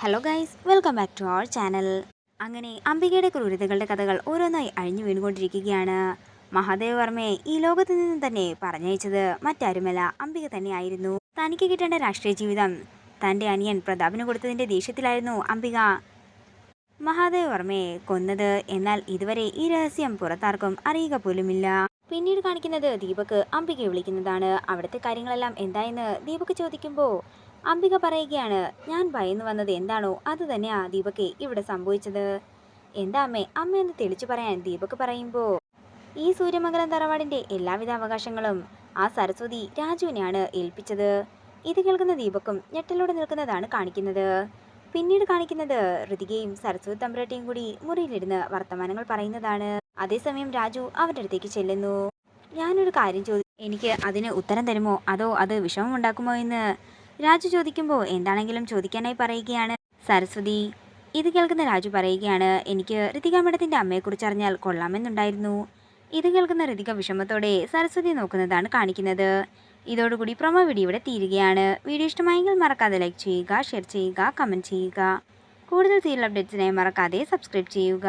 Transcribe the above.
Hello guys, welcome back to our channel. അങ്ങനെ അംബികയുടെ ക്രൂരതകളുടെ കഥകൾ ഓരോന്നായി അഴിഞ്ഞു വീണുകൊണ്ടിരിക്കുകയാണ്. മഹാദേവ വർമ്മയെ ഈ ലോകത്ത് നിന്നും തന്നെ പറഞ്ഞയച്ചത് മറ്റാരുമല്ല, അംബിക തന്നെയായിരുന്നു. തനിക്ക് കിട്ടേണ്ട രാഷ്ട്രീയ ജീവിതം തൻ്റെ അനിയൻ പ്രതാപിന് കൊടുത്തതിൻ്റെ ദേഷ്യത്തിലായിരുന്നു അംബിക മഹാദേവ വർമ്മയെ കൊന്നത്. എന്നാൽ ഇതുവരെ ഈ രഹസ്യം പുറത്താർക്കും അറിയുക പോലുമില്ല. പിന്നീട് കാണിക്കുന്നത് ദീപക് അംബികയെ വിളിക്കുന്നതാണ്. അവിടുത്തെ കാര്യങ്ങളെല്ലാം എന്തായെന്ന് ദീപക് ചോദിക്കുമ്പോൾ അംബിക പറയുകയാണ്, ഞാൻ ഭയന്നു വന്നത് എന്താണോ അത് തന്നെയാ ദീപകെ ഇവിടെ സംഭവിച്ചത്. എന്താ അമ്മയെന്ന് തെളിച്ചു പറയാൻ ദീപക് പറയുമ്പോൾ ഈ സൂര്യമംഗലം തറവാടിന്റെ എല്ലാവിധ അവകാശങ്ങളും ആ സരസ്വതി രാജുവിനെയാണ് ഏൽപ്പിച്ചത്. ഇത് കേൾക്കുന്ന ദീപക്കും ഞെട്ടലോടെ നിൽക്കുന്നതാണ് കാണിക്കുന്നത്. പിന്നീട് കാണിക്കുന്നത് ഋതികയും സരസ്വതി തമ്പുരാട്ടിയും കൂടി മുറിയിലിരുന്ന് വർത്തമാനങ്ങൾ പറയുന്നതാണ്. അതേസമയം രാജു അവരുടെ അടുത്തേക്ക് ചെല്ലുന്നു. ഞാനൊരു കാര്യം എനിക്ക് അതിന് ഉത്തരം തരുമോ അതോ അത് വിഷമമുണ്ടാക്കുമോ എന്ന് രാജു ചോദിക്കുമ്പോൾ എന്താണെങ്കിലും ചോദിക്കാനായി പറയുകയാണ് സരസ്വതി. ഇത് കേൾക്കുന്ന രാജു പറയുകയാണ്, എനിക്ക് ഋതിക മേഡത്തിൻ്റെ അമ്മയെക്കുറിച്ച് അറിഞ്ഞാൽ കൊള്ളാമെന്നുണ്ടായിരുന്നു. ഇത് കേൾക്കുന്ന ഋതിക വിഷമത്തോടെ സരസ്വതി നോക്കുന്നതാണ് കാണിക്കുന്നത്. ഇതോടുകൂടി പ്രൊമോ വീഡിയോ ഇവിടെ തീരുകയാണ്. വീഡിയോ ഇഷ്ടമായെങ്കിൽ മറക്കാതെ ലൈക്ക് ചെയ്യുക, ഷെയർ ചെയ്യുക, കമൻറ്റ് ചെയ്യുക. കൂടുതൽ സീരിയൽ അപ്ഡേറ്റ്സിനായി മറക്കാതെ സബ്സ്ക്രൈബ് ചെയ്യുക.